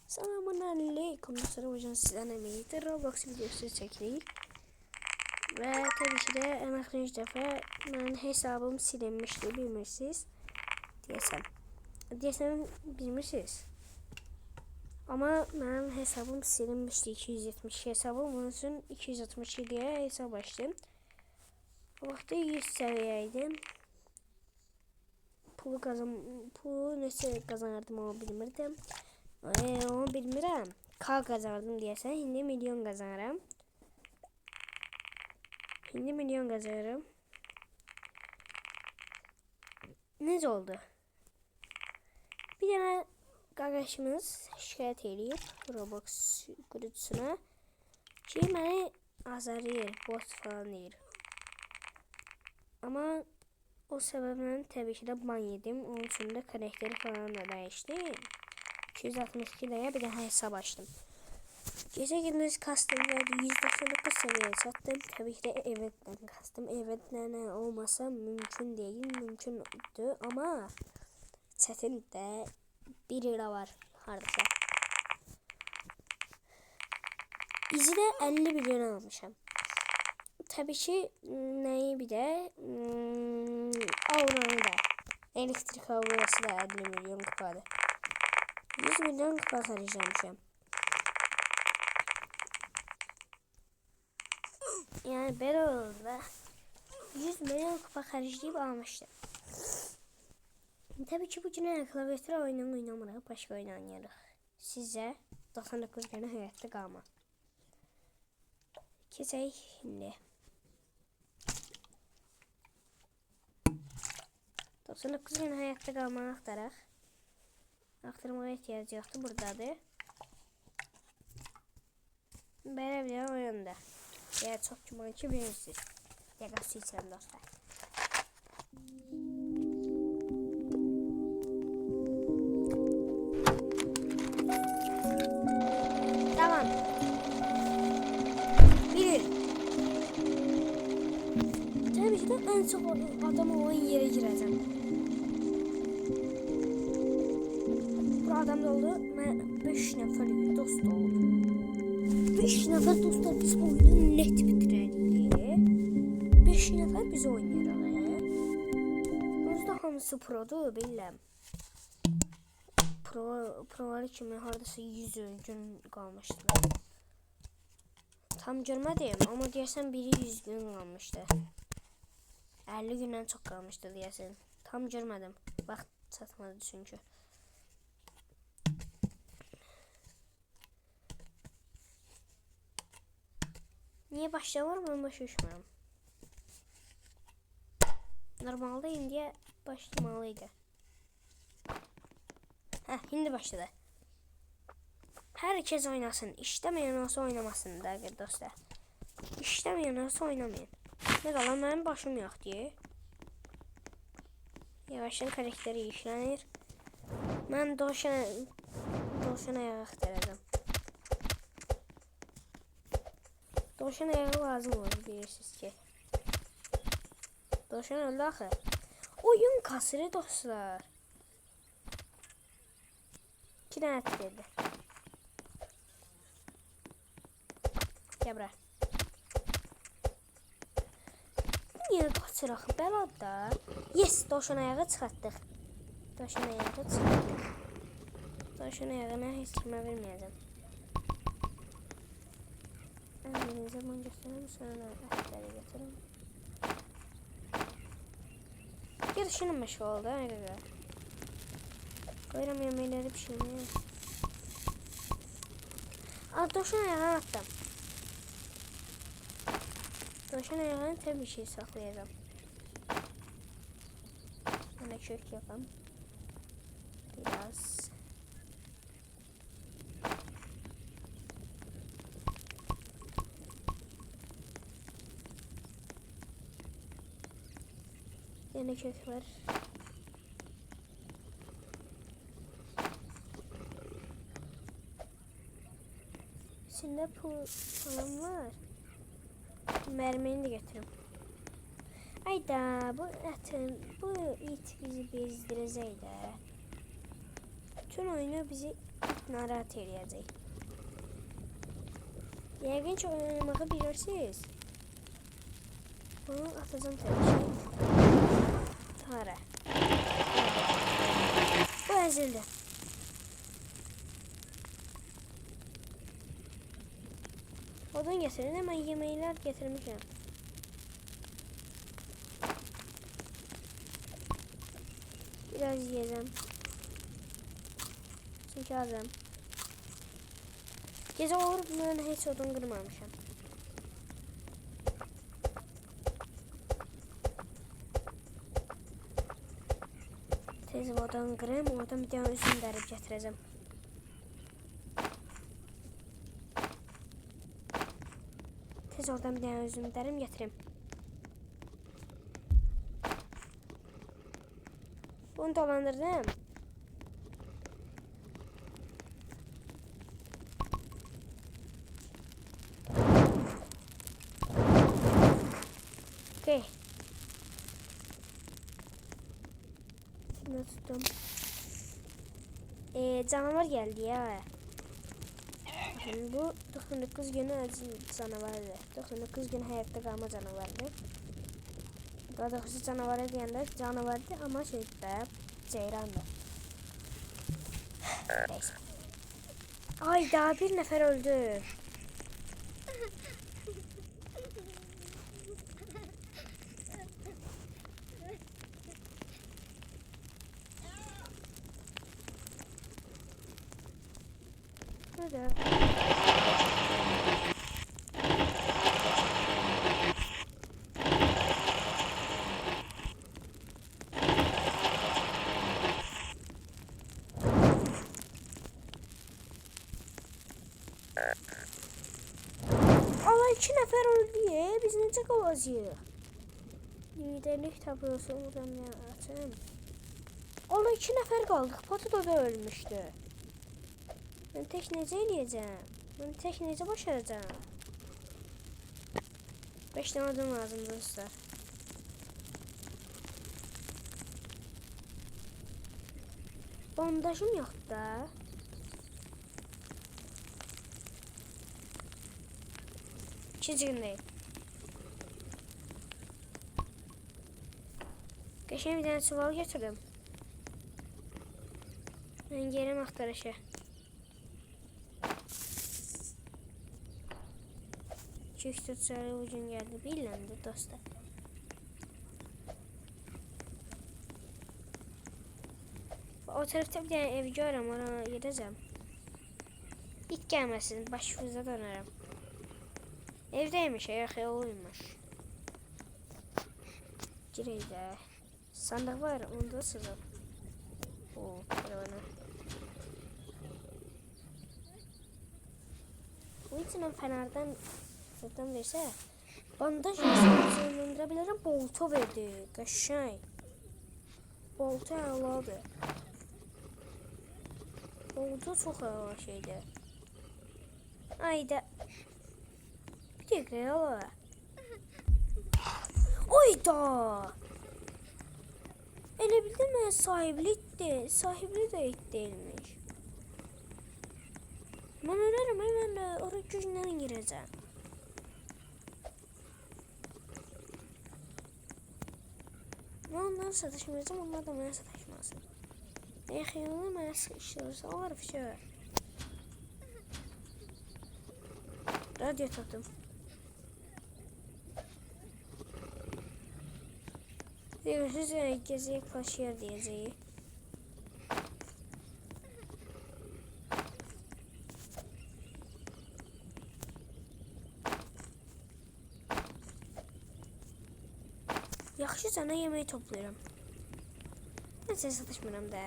Selamun aleyküm. Dostlarım, hocam sizden emeğidir. Roblox videosu çekirik. Ve tabii ki de en akıncı defa ben hesabım silinmişti, bilmirsiniz. Diyesem bilmirsiniz. Ama benim hesabım silinmişti, 270 hesabım. Bunun için 262 diye hesap açtım. O vaxtda 100 seviyeydim. Pulu neçə kazanırdım onu bilmirdim. Onu bilmirəm. K kazanırdım deyəsən. Şimdi milyon kazanırım. Şimdi milyon kazanırım. Necə oldu? Bir tane qardaşımız şikayət eləyib Roblox qurucusuna ki, məni azarlayır, bot falan deyir. Ama o sebepten tabii ki de ban yedim. Onun için de karakteri falan da değiştim. 262 liraya bir daha hesap açtım. Gece gündüz kastım verdi. 199 seviyeye sattım. Tabii ki de evetten kastım. Evetlerine olmasa mümkün değil. Mümkündü ama çetin de 1 lira var hardasa. İzi de 50 milyon almışım. Tabii ki neyi bir de avranı da. Elektrik avrası da 50 milyon kupadı. 100 milyon kupa harcamışım. Yani ben orada 100 milyon kupa harcayıp almıştım. Tabii ki bugün klavyatür oyunu oynamırıq, başka oyun oynayırıq. Sizə 99 günə həyatda qalma. Keçək şimdi. 99 günə həyatda qalmanı axtaraq. Axtarmağa ehtiyac yoxdur, buradadır. Belə bir oyunda. Ya çok güman ki bilirsiniz. Yakası içerim dostlar. Tamam. Bilirim. Tabii ki de en çok adam olan yere gireceğim. Bu adam da oldu. Ben 5 nefer dost oldum. 5 nefer dostlar biz oyunu net bitirelim. 5 nefer biz oynayırıq. Özdə hamısı produr, bilirəm. Proları kimi hardasa 100 gün qalmışdılar. Tam görmədim, amma deyəsən biri 100 gün qalmışdı. 50 gündən çox qalmışdı deyəsən. Tam görmədim. Vaxt çatmadı çünki. Niye başlamır ben başa düşmüyorum. Normalde indiye başlamalıydı. Heh, şimdi başladı. Herkes oynasın. İşlemeyen olsa oynamasın da dostlar. İşlemeyen olsa oynamayın. Ne kalan benim başım yok diye. Yavaştan karakteri işlenir. Ben Dovşana ayağı aktaracağım. Dovşan ayağı lazım olur bilirsiniz ki. Dovşan öldü axı. Oyun kasırı dostlar. 2 tane et verdi. Gel bura. Niye kaçıraq bəlada? Yes, dovşan ayağı çıxartdıq. Dovşan ayağı çıxartdıq. Dovşan ayağına heç kimə verməyəcəm. Bir zaman göstereyim, sonra etleri getirin. Yarışının meşgul oldu. Koyuram yemeğleri pişirmeye. Dovşan ayağına attım. Dovşan ayağını tabii şey saklayacağım. Bana kök yapalım. Biraz. Yine kök var. İçinde pul falan var. Mermini de getiririm. Ayda bu it bizi bezdirəcək də. bütün oyunu bizi narahat eləyəcək. Yəqin ki oynamağı bilirsiniz. Bunu atacağım təbii ki. Hara. Bu əzildi. Odun getirin, hemen yemekler getirmişim. Biraz yiyeceğim. Çünkü azım. Gece olur ben hiç odun kırmamışım. Tez odun kırayım, oradan bir tane üzüm dərib getireceğim. Tez oradan bir tane üzüm dərib getireyim. Bunu dolandırdım. Okay. Şimdi tuttum. Canavar geldi ya. Bakın bu 99 günü acı canavardı. 99 gün hayatta kalma canavardı. Daha doğrusu canavarı deyəndə canavardı ama şeydə ceyrandı. Neyse. Ay daha bir nefer öldü. Hadi. Allah 2 nefer öldü ya. Biz necə qalacağıq? Liderlik tablosu buradan ya açayım. Allah 2 nefer kaldık. Patato da ölmüştü. Ben tek necə eləyəcəm? Ben tek necə başaracağım? 5 tane odun lazım dostlar. Bandajım yoxdur da. Çizgindeyim. Geçen bir tane çuval getirdim. Ben gelem aktarışa. Çift tutsarı ucun geldi. Birlendi dostlar. O tarafta bir tane ev görürüm. Ona gideceğim. İt gelmesin. Başımıza dönerim. Evdeymiş. Ayağı oymuş. Gireyde. Sandık var. Onda sızım. Oo, bana. Bu için fenerden zaten verse bandaj söndürebilirim. Bolta verdi. Qəşəng. Bolta əladır. Bolta çox əla şeydir. Ayda. Bir dəqiqə əla. Oyda. Elə bildim mən sahiblikdir. Sahibli də it deyilmiş. Mən ölərəm, mən oraya güclə girəcəm. Mən ondan sataşmayacağım, onlar da mənə sataşmasın. Nəyə xeyirli mənə sıkışdırırsa, var fişə. Radyo tapdım. Görürsünüz, gəzəyək paşıya deyəcəyik. Yaxşı cana yemeği toplayıram. Ben size satışmıram da.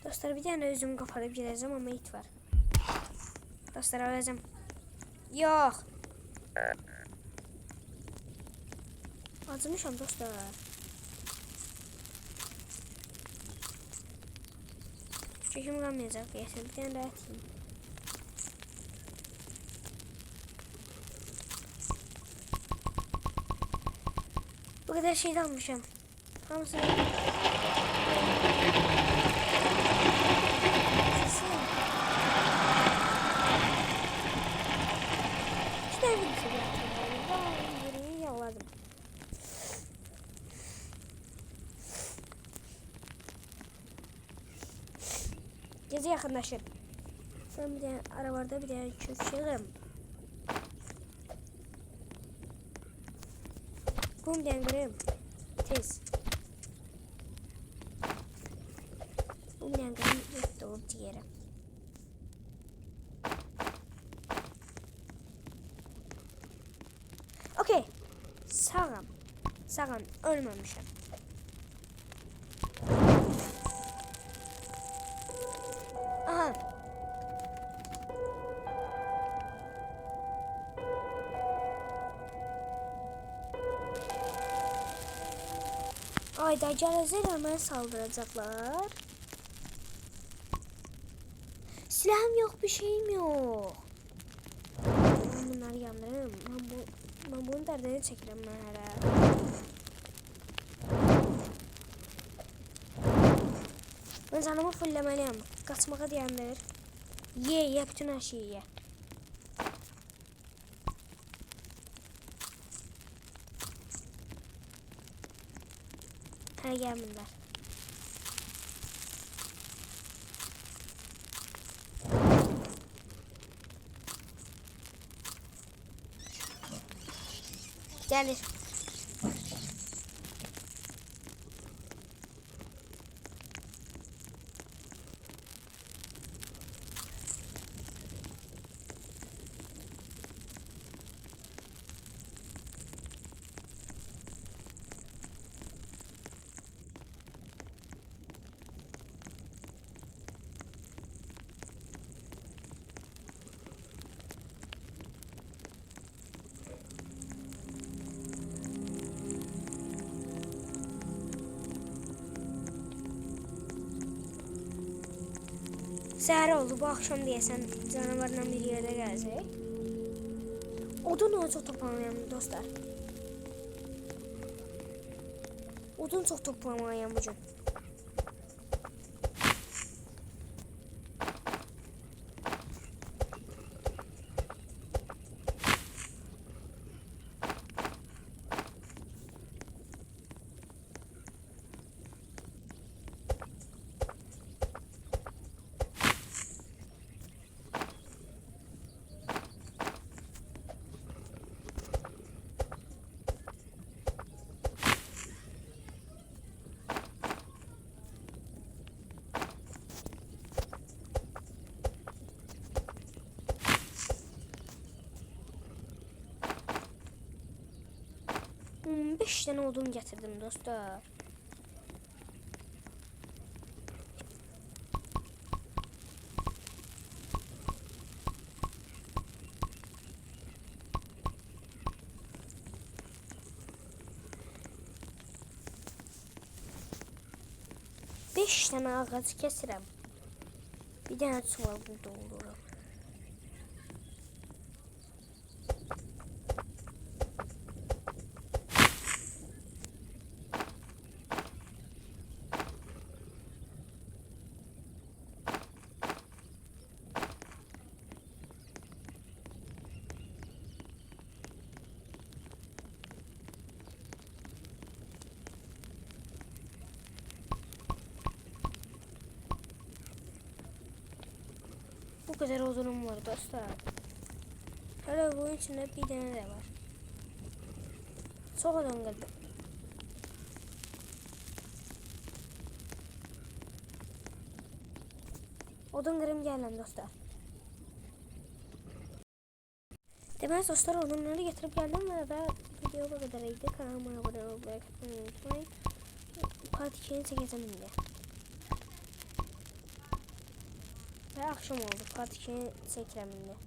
Dostlar bir tane özümü kapatıp gideceğim ama it var. Dostlar öleceğim. Yok. Acımışam dostlar. Çekim kalmayacak. Yesin bir tane daha atayım. Bu kadar şey de almışım. Hamısını. İşte bir şey yaptım. Yaladım. Gece yakınlaşır. Ben bir de aralarda bir de çöküşelim. Bum dengrim. Tez. Bum dengrim yok dolup diyelim. Okey. Sağım. Sağım. Ölmemişim. Aha. Ayda gələcək hemen saldıracaklar. Silahım yok, bir şeyim yok. Ben bunları yandırırım. Ben bunun derdini çəkirəm mən hələ. Ben canımı fulləməliyəm. Qaçmağa dayandır. Ye, bütün her şeyi ye. Hələ gəlmirlər. Gəlir. Səhər oldu, bu akşam deyəsən canavarla bir yerdə gələcək. Odun çox toplamalıyam dostlar. Odun çox toplamalıyam bu gün. Beş tane odun getirdim dostlar. Beş tane ağac kəsirəm. Bir dənə çuval burada olurum. Bu kadar odunum var dostlar. Hele bu içinde bir tane de var. Çok odun kırdım. Odun kırım gelen dostlar. Demek dostlar odunları getirip geldim ve da video bu kadarıydı. Kanalıma abone olmayı unutmayın. Part 2'ni çekeceğim şimdi. Ve akşam oldu. Part 2'ni çekeceğim şimdi.